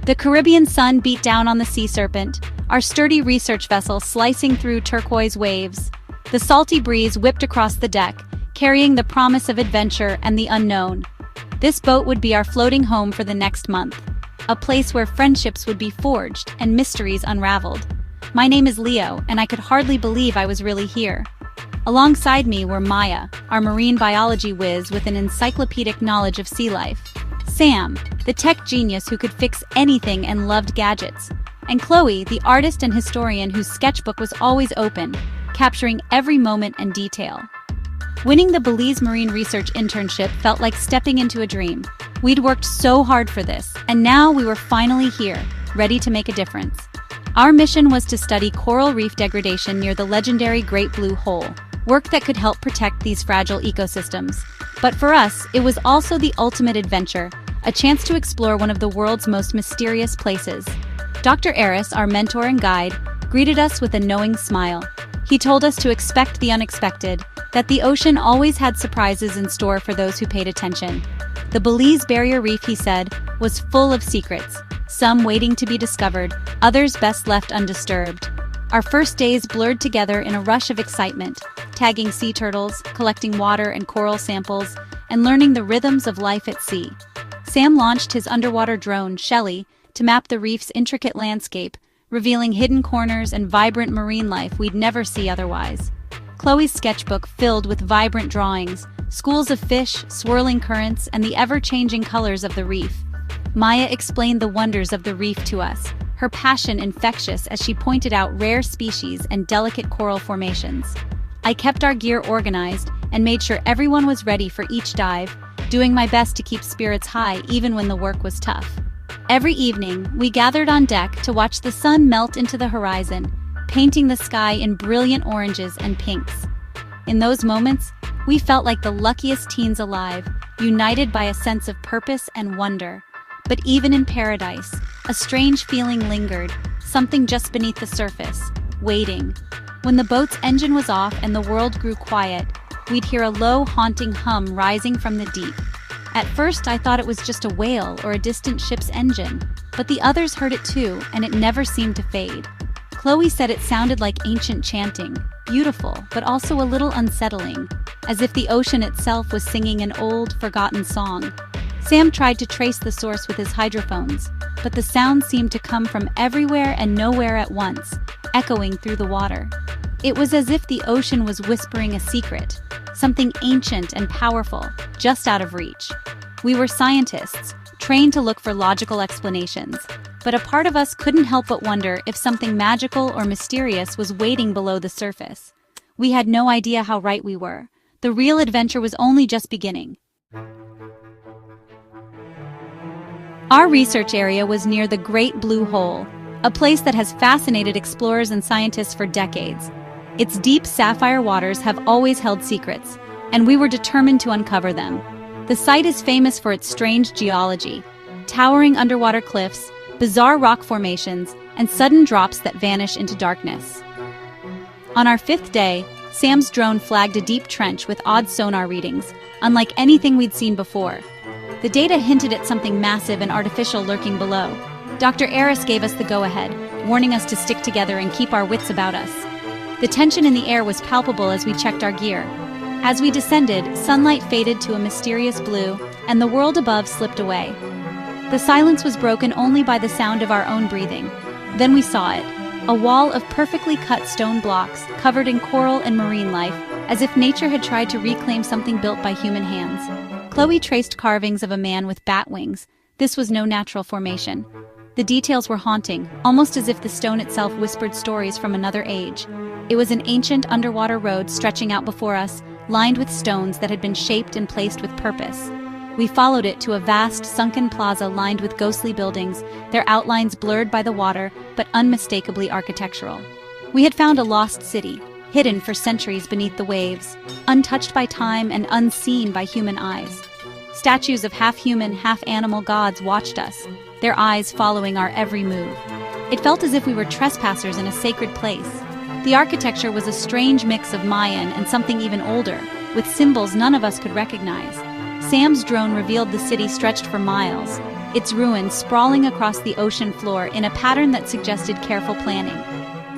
The Caribbean sun beat down on the sea serpent, our sturdy research vessel slicing through turquoise waves. The salty breeze whipped across the deck, carrying the promise of adventure and the unknown. This boat would be our floating home for the next month, a place where friendships would be forged and mysteries unraveled. My name is Leo, and I could hardly believe I was really here. Alongside me were Maya, our marine biology whiz with an encyclopedic knowledge of sea life; Sam, the tech genius who could fix anything and loved gadgets; and Chloe, the artist and historian whose sketchbook was always open, capturing every moment and detail. Winning the Belize Marine Research Internship felt like stepping into a dream. We'd worked so hard for this, and now we were finally here, ready to make a difference. Our mission was to study coral reef degradation near the legendary Great Blue Hole, work that could help protect these fragile ecosystems. But for us, it was also the ultimate adventure, a chance to explore one of the world's most mysterious places. Dr. Eris, our mentor and guide, greeted us with a knowing smile. He told us to expect the unexpected, that the ocean always had surprises in store for those who paid attention. The Belize Barrier Reef, he said, was full of secrets, some waiting to be discovered, others best left undisturbed. Our first days blurred together in a rush of excitement, tagging sea turtles, collecting water and coral samples, and learning the rhythms of life at sea. Sam launched his underwater drone, Shelley, to map the reef's intricate landscape, revealing hidden corners and vibrant marine life we'd never see otherwise. Chloe's sketchbook filled with vibrant drawings, schools of fish, swirling currents, and the ever-changing colors of the reef. Maya explained the wonders of the reef to us, her passion infectious as she pointed out rare species and delicate coral formations. I kept our gear organized and made sure everyone was ready for each dive, doing my best to keep spirits high even when the work was tough. Every evening, we gathered on deck to watch the sun melt into the horizon, painting the sky in brilliant oranges and pinks. In those moments, we felt like the luckiest teens alive, united by a sense of purpose and wonder. But even in paradise, a strange feeling lingered, something just beneath the surface, waiting. When the boat's engine was off and the world grew quiet, we'd hear a low, haunting hum rising from the deep. At first, I thought it was just a whale or a distant ship's engine, but the others heard it too, and it never seemed to fade. Chloe said it sounded like ancient chanting, beautiful, but also a little unsettling, as if the ocean itself was singing an old, forgotten song. Sam tried to trace the source with his hydrophones, but the sound seemed to come from everywhere and nowhere at once, echoing through the water. It was as if the ocean was whispering a secret, something ancient and powerful, just out of reach. We were scientists, trained to look for logical explanations, but a part of us couldn't help but wonder if something magical or mysterious was waiting below the surface. We had no idea how right we were. The real adventure was only just beginning. Our research area was near the Great Blue Hole, a place that has fascinated explorers and scientists for decades. Its deep sapphire waters have always held secrets, and we were determined to uncover them. The site is famous for its strange geology, towering underwater cliffs, bizarre rock formations, and sudden drops that vanish into darkness. On our fifth day, Sam's drone flagged a deep trench with odd sonar readings, unlike anything we'd seen before. The data hinted at something massive and artificial lurking below. Dr. Eris gave us the go-ahead, warning us to stick together and keep our wits about us. The tension in the air was palpable as we checked our gear. As we descended, sunlight faded to a mysterious blue, and the world above slipped away. The silence was broken only by the sound of our own breathing. Then we saw it, a wall of perfectly cut stone blocks covered in coral and marine life, as if nature had tried to reclaim something built by human hands. Chloe traced carvings of a man with bat wings. This was no natural formation. The details were haunting, almost as if the stone itself whispered stories from another age. It was an ancient underwater road stretching out before us, lined with stones that had been shaped and placed with purpose. We followed it to a vast, sunken plaza lined with ghostly buildings, their outlines blurred by the water, but unmistakably architectural. We had found a lost city, hidden for centuries beneath the waves, untouched by time and unseen by human eyes. Statues of half-human, half-animal gods watched us, their eyes following our every move. It felt as if we were trespassers in a sacred place. The architecture was a strange mix of Mayan and something even older, with symbols none of us could recognize. Sam's drone revealed the city stretched for miles, its ruins sprawling across the ocean floor in a pattern that suggested careful planning.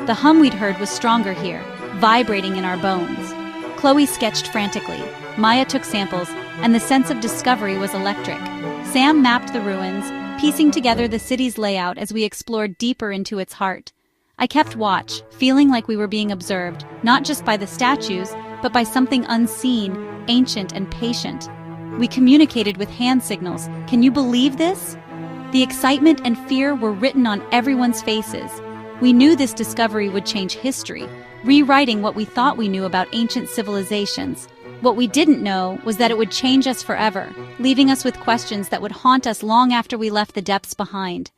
The hum we'd heard was stronger here, vibrating in our bones. Chloe sketched frantically, Maya took samples, and the sense of discovery was electric. Sam mapped the ruins, piecing together the city's layout as we explored deeper into its heart. I kept watch, feeling like we were being observed, not just by the statues, but by something unseen, ancient, and patient. We communicated with hand signals. Can you believe this? The excitement and fear were written on everyone's faces. We knew this discovery would change history, rewriting what we thought we knew about ancient civilizations. What we didn't know was that it would change us forever, leaving us with questions that would haunt us long after we left the depths behind.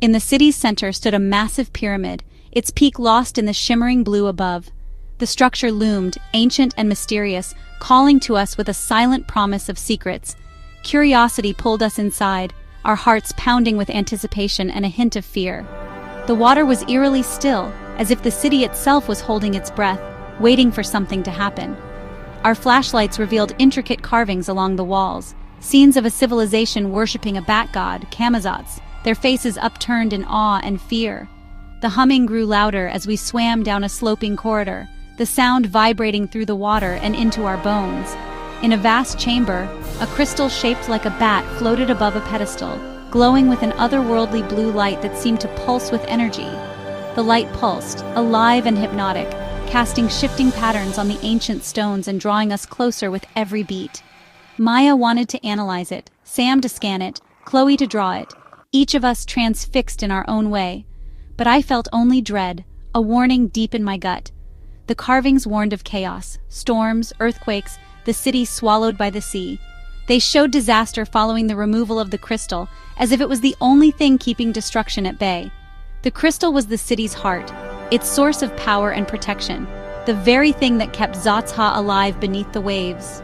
In the city's center stood a massive pyramid, its peak lost in the shimmering blue above. The structure loomed, ancient and mysterious, calling to us with a silent promise of secrets. Curiosity pulled us inside, our hearts pounding with anticipation and a hint of fear. The water was eerily still, as if the city itself was holding its breath, waiting for something to happen. Our flashlights revealed intricate carvings along the walls, scenes of a civilization worshipping a bat god, Camazotz, their faces upturned in awe and fear. The humming grew louder as we swam down a sloping corridor, the sound vibrating through the water and into our bones. In a vast chamber, a crystal shaped like a bat floated above a pedestal, glowing with an otherworldly blue light that seemed to pulse with energy. The light pulsed, alive and hypnotic, casting shifting patterns on the ancient stones and drawing us closer with every beat. Maya wanted to analyze it, Sam to scan it, Chloe to draw it, each of us transfixed in our own way. But I felt only dread, a warning deep in my gut. The carvings warned of chaos, storms, earthquakes, the city swallowed by the sea. They showed disaster following the removal of the crystal, as if it was the only thing keeping destruction at bay. The crystal was the city's heart, its source of power and protection, the very thing that kept Zotzha alive beneath the waves.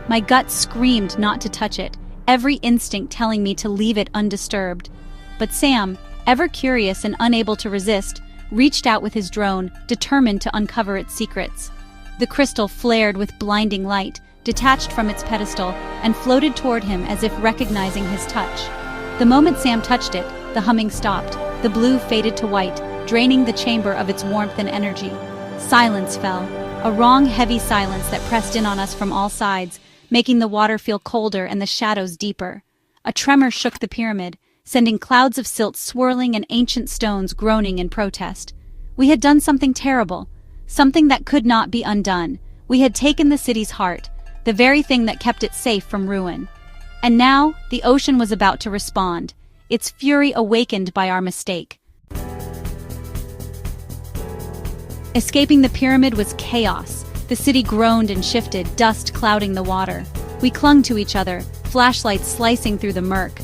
My gut screamed not to touch it, every instinct telling me to leave it undisturbed. But Sam, ever curious and unable to resist, reached out with his drone, determined to uncover its secrets. The crystal flared with blinding light, detached from its pedestal, and floated toward him as if recognizing his touch. The moment Sam touched it, the humming stopped. The blue faded to white, draining the chamber of its warmth and energy. Silence fell, a wrong, heavy silence that pressed in on us from all sides, making the water feel colder and the shadows deeper. A tremor shook the pyramid, sending clouds of silt swirling and ancient stones groaning in protest. We had done something terrible, something that could not be undone. We had taken the city's heart, the very thing that kept it safe from ruin. And now, the ocean was about to respond, its fury awakened by our mistake. Escaping the pyramid was chaos. The city groaned and shifted, dust clouding the water. We clung to each other, flashlights slicing through the murk.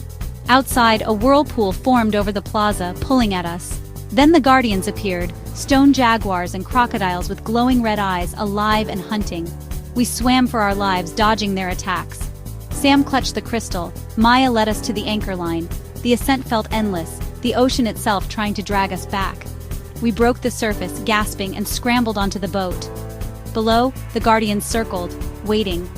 Outside, a whirlpool formed over the plaza, pulling at us. Then the guardians appeared, stone jaguars and crocodiles with glowing red eyes, alive and hunting. We swam for our lives, dodging their attacks. Sam clutched the crystal, Maya led us to the anchor line. The ascent felt endless, the ocean itself trying to drag us back. We broke the surface, gasping, and scrambled onto the boat. Below, the guardians circled, waiting.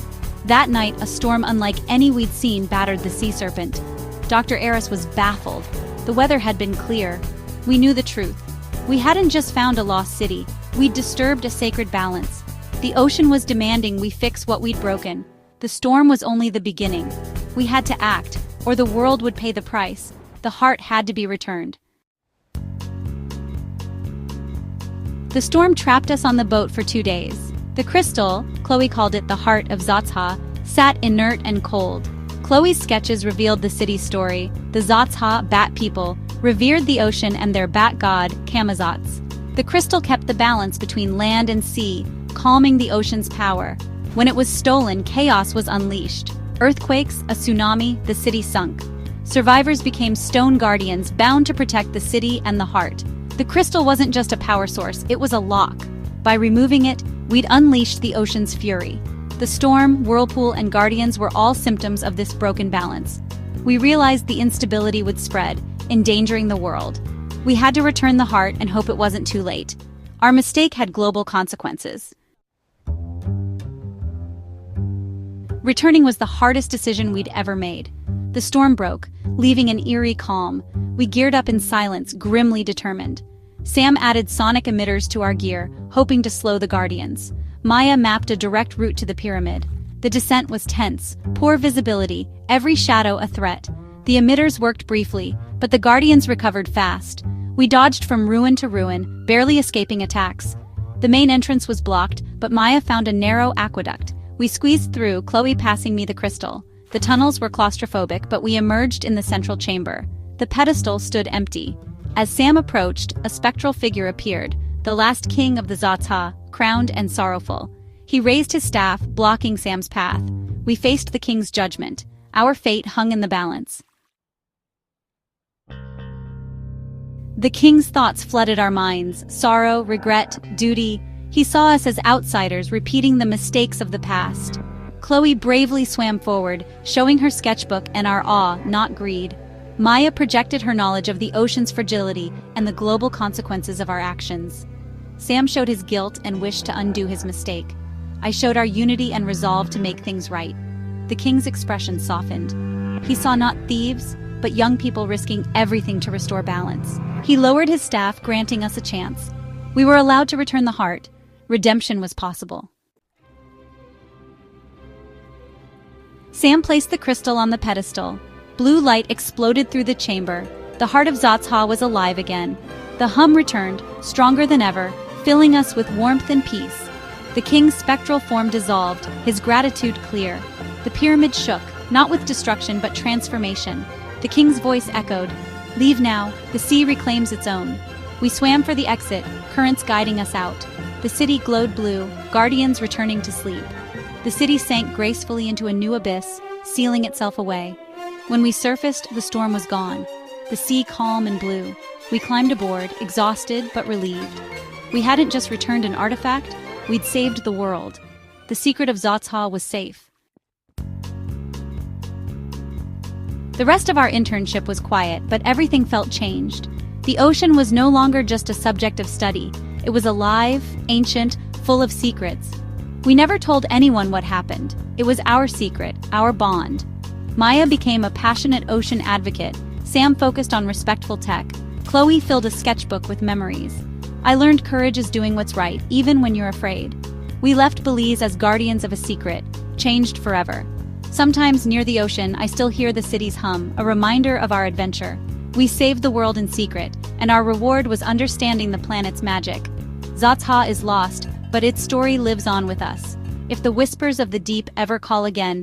That night, a storm unlike any we'd seen battered the sea serpent. Dr. Eris was baffled. The weather had been clear. We knew the truth. We hadn't just found a lost city, we'd disturbed a sacred balance. The ocean was demanding we fix what we'd broken. The storm was only the beginning. We had to act, or the world would pay the price. The heart had to be returned. The storm trapped us on the boat for 2 days. The crystal, Chloe called it the heart of Zotzha, sat inert and cold. Chloe's sketches revealed the city's story. The Zotzha, bat people, revered the ocean and their bat god, Camazotz. The crystal kept the balance between land and sea, calming the ocean's power. When it was stolen, chaos was unleashed. Earthquakes, a tsunami, the city sunk. Survivors became stone guardians, bound to protect the city and the heart. The crystal wasn't just a power source, it was a lock. By removing it, we'd unleashed the ocean's fury. The storm, whirlpool, and guardians were all symptoms of this broken balance. We realized the instability would spread, endangering the world. We had to return the heart and hope it wasn't too late. Our mistake had global consequences. Returning was the hardest decision we'd ever made. The storm broke, leaving an eerie calm. We geared up in silence, grimly determined. Sam added sonic emitters to our gear, hoping to slow the Guardians. Maya mapped a direct route to the pyramid. The descent was tense, poor visibility, every shadow a threat. The emitters worked briefly, but the Guardians recovered fast. We dodged from ruin to ruin, barely escaping attacks. The main entrance was blocked, but Maya found a narrow aqueduct. We squeezed through, Chloe passing me the crystal. The tunnels were claustrophobic, but we emerged in the central chamber. The pedestal stood empty. As Sam approached, a spectral figure appeared, the last king of the Zatha, crowned and sorrowful. He raised his staff, blocking Sam's path. We faced the king's judgment. Our fate hung in the balance. The king's thoughts flooded our minds: sorrow, regret, duty. He saw us as outsiders, repeating the mistakes of the past. Chloe bravely swam forward, showing her sketchbook and our awe, not greed. Maya projected her knowledge of the ocean's fragility and the global consequences of our actions. Sam showed his guilt and wished to undo his mistake. I showed our unity and resolve to make things right. The king's expression softened. He saw not thieves, but young people risking everything to restore balance. He lowered his staff, granting us a chance. We were allowed to return the heart. Redemption was possible. Sam placed the crystal on the pedestal. Blue light exploded through the chamber. The heart of Zatha was alive again. The hum returned, stronger than ever, filling us with warmth and peace. The king's spectral form dissolved, his gratitude clear. The pyramid shook, not with destruction but transformation. The king's voice echoed, "Leave now, the sea reclaims its own." We swam for the exit, currents guiding us out. The city glowed blue, guardians returning to sleep. The city sank gracefully into a new abyss, sealing itself away. When we surfaced, the storm was gone. The sea calm and blue. We climbed aboard, exhausted but relieved. We hadn't just returned an artifact, we'd saved the world. The secret of Zatha was safe. The rest of our internship was quiet, but everything felt changed. The ocean was no longer just a subject of study. It was alive, ancient, full of secrets. We never told anyone what happened. It was our secret, our bond. Maya became a passionate ocean advocate. Sam focused on respectful tech. Chloe filled a sketchbook with memories. I learned courage is doing what's right, even when you're afraid. We left Belize as guardians of a secret, changed forever. Sometimes near the ocean, I still hear the city's hum, a reminder of our adventure. We saved the world in secret, and our reward was understanding the planet's magic. Zatha is lost, but its story lives on with us. If the whispers of the deep ever call again,